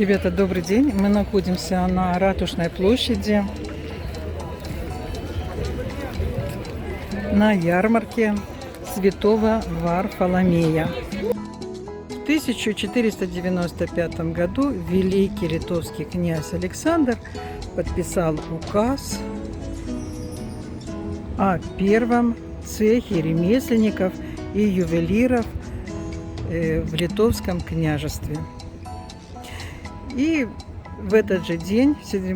Ребята, добрый день. Мы находимся на Ратушной площади на ярмарке Святого Варфоломея. В 1495 году великий литовский князь Александр подписал указ о первом цехе ремесленников и ювелиров в Литовском княжестве. И в этот же день, 7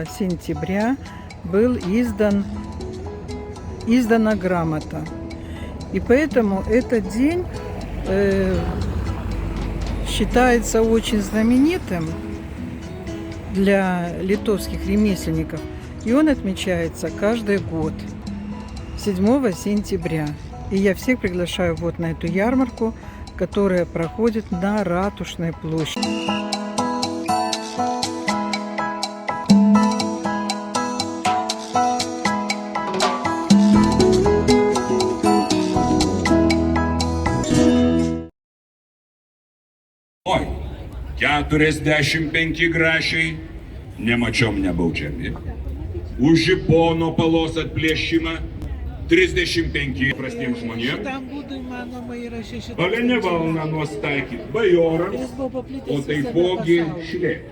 сентября, был издана грамота. И поэтому этот день считается очень знаменитым для литовских ремесленников. И он отмечается каждый год, 7 сентября. И я всех приглашаю вот на эту ярмарку, которая проходит на Ратушной площади. Oi, 45 grašiai nemačiom nebaudžiami. Už žipono palos atplėšimą 35 prastiems žmonėms. Palenivalną nuostaikyti bajorams, o taipogi šlėti.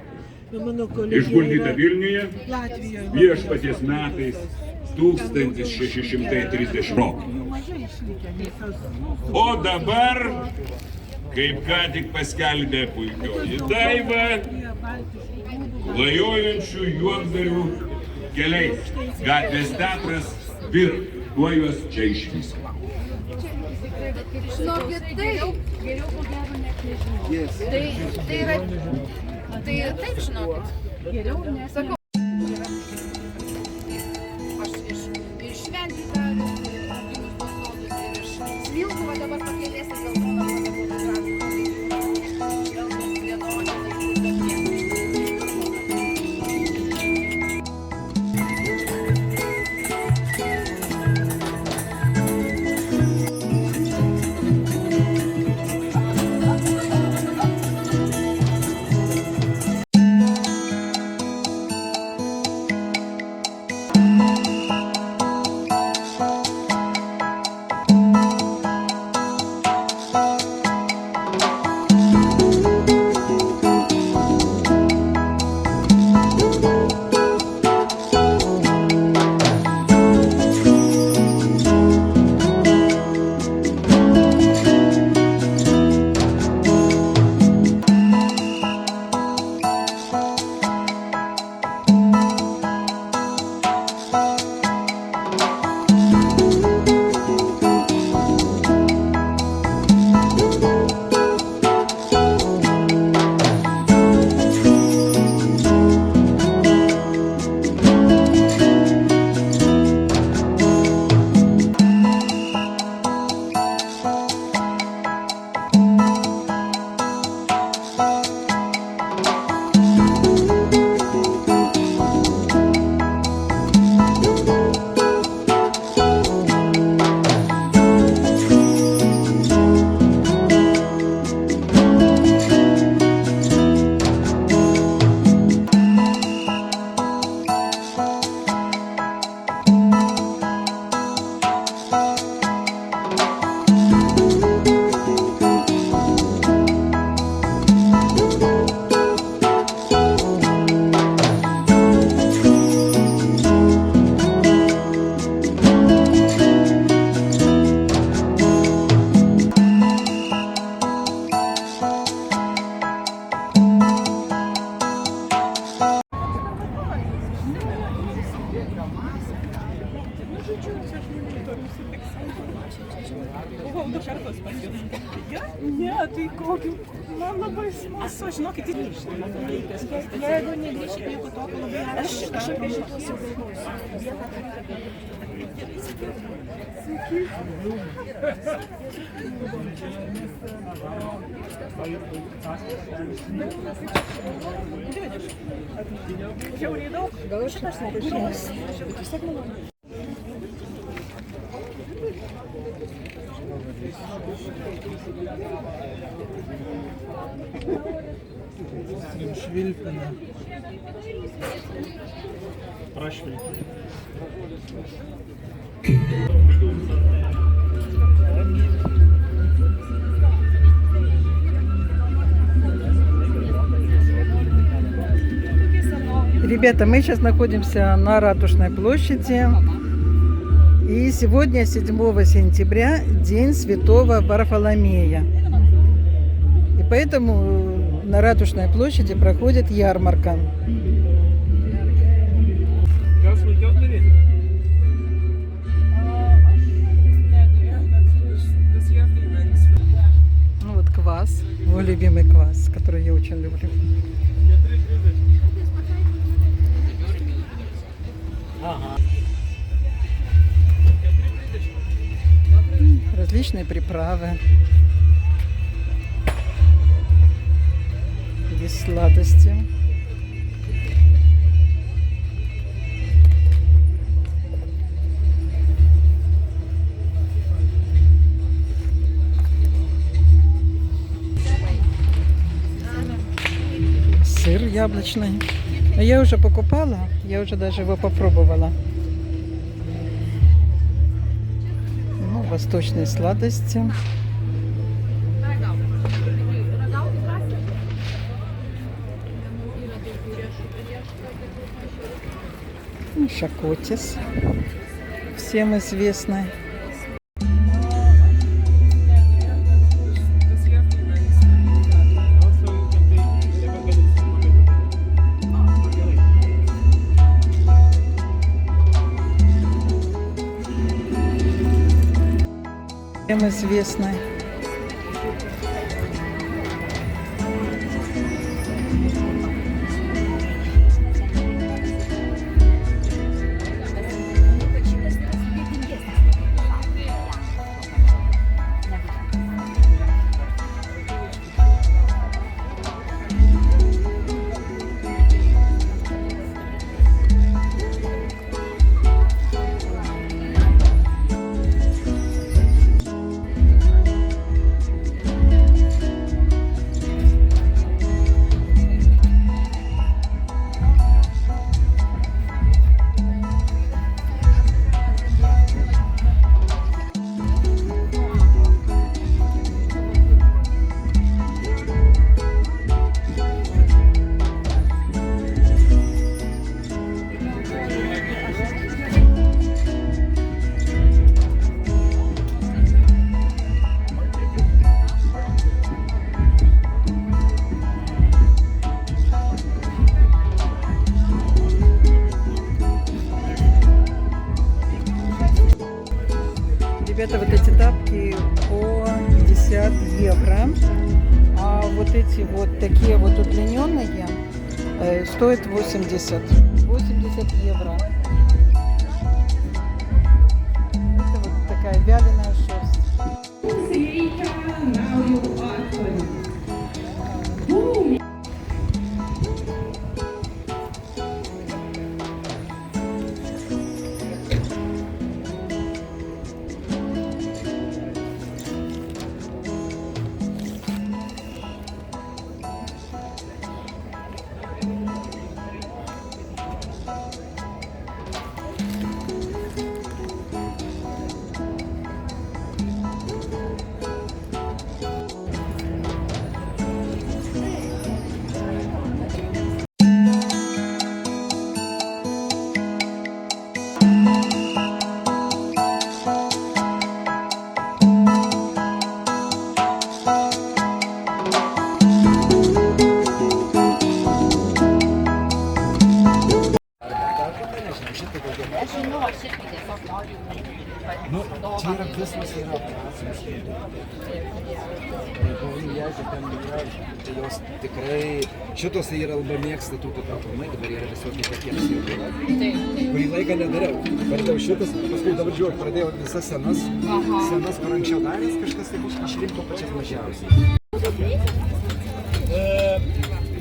Išguldyta Vilniuje viešpaties metais 1630 rokų. O dabar, kaip ką tik paskelbė puikioji Daiva, klajojančių juokdarių keliais gatvės teatras vir, tuo juos čia išvys. Žinokit, geriau ko gero net nežinau. Tai taip, žinokit. Geriau nesakau. Aš iš Šventvytą, ir Basodus, ir iš Smilguvą dabar pakėlėsi dėl to, Ne, tai kokį, man labai smalsu, žinokit, ir jeigu negrįšit nieko tokio, labai aš apie šitos įvairius. Žiauriai daug. Gal šitas negrįžęs? Švilpina. Prašvilpina. Ребята, мы сейчас находимся на Ратушной площади. И сегодня, 7 сентября, день Святого Варфоломея. И поэтому на Ратушной площади проходит ярмарка. Ну вот квас, мой любимый квас, который я очень люблю. Различные приправы. Здесь сладости. Сыр яблочный. Но я уже покупала, я уже даже его попробовала. Ну, восточные сладости. Шакотис, всем известный. Всем известный. Ребята, вот эти тапки по 50 евро, а вот эти вот такие вот удлиненные стоят 80 евро. Это вот такая вяленая шерсть. Nu, čia yra visas yra operacijos. Jeigu ten yra, tai jos tikrai, šitos yra labai mėgsta tų aplamai, dabar yra visokie patiems jau yra. Kurį laiką nedariau. Pradėjau šitas, paskui dabar žiūrėjau, pradėjau visas senas, kur anksčiau daręs, kažkas tai bus išrinko pačias mažiausiai.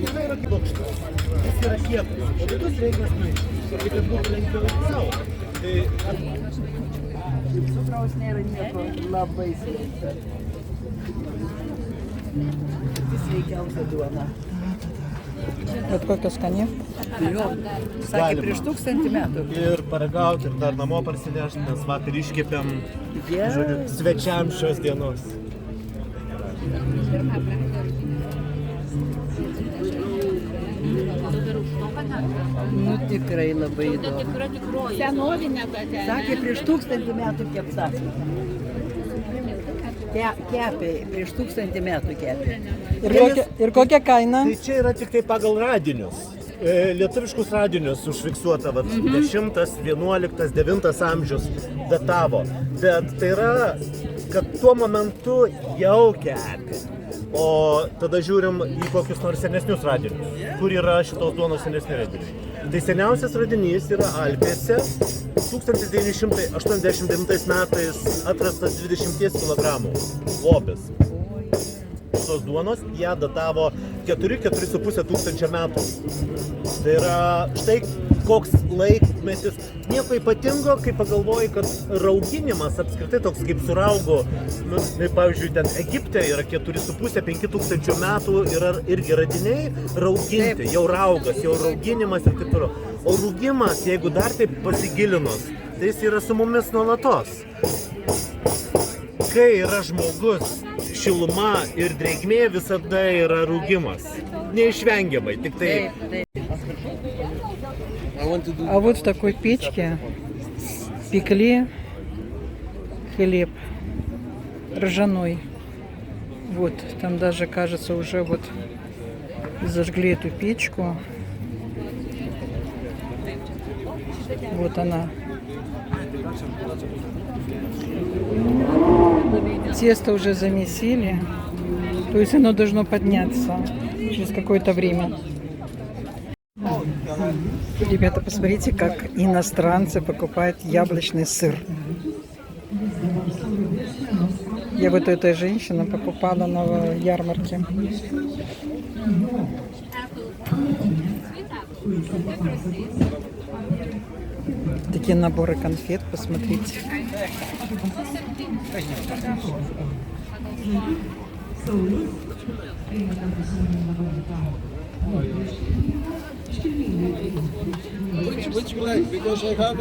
Tai yra plokštas, jis yra kietas, o kitus reikia smaišyti, kad būtų lengviau sau. Cukraus nėra nieko labai sveika. Tai sveikiausia duona. Вот kokios skani. Sakė, prieš 1000 metų. Ir paragauti, ir dar namo parsinešti, nes vakar iškepėm žodžiu, svečiam šios dienos. Nu tikrai labai įdomu. Senovinė tokia. Sakė, prieš 1000 metų kepta. Kepė, prieš 1000 metų kepė. Ir kokia kaina? Tai čia yra tik tai pagal radinius. Lietuviškus radinius užfiksuota, 10, 11, 9 amžius datavo. Bet tai yra, kad tuo momentu jau kepė. O tada žiūrim į kokius nors senesnius radinius, kur yra šitos duonos senesni radiniai. Tai seniausias radinys yra Alpėse, 1989 metais atrastas 20 kg lobis. Tos duonos ją datavo 4-4,5 tūkstančio metų. Tai yra štai koks laikmetis. Nieko ypatingo, kai pagalvoji, kad rauginimas apskritai toks kaip suraugo, pavyzdžiui, ten Egipte yra 4,5-5 tūkstančių metų, yra irgi radiniai rauginti, jau raugas, jau rauginimas ir taip toliau. O rūgimas, jeigu dar taip pasigilinus, tai jis yra su mumis nuolatos. Kai yra žmogus, šiluma ir drėgmė visada yra rūgimas. Neišvengiamai, tik tai. А вот в такой печке пекли хлеб ржаной. Вот, там даже, кажется, уже вот зажгли эту печку. Вот она. Тесто уже замесили, то есть оно должно подняться через какое-то время. Ребята, посмотрите, как иностранцы покупают яблочный сыр. Я вот у этой женщины покупала на ярмарке. Такие наборы конфет, посмотрите. Which way? Because I have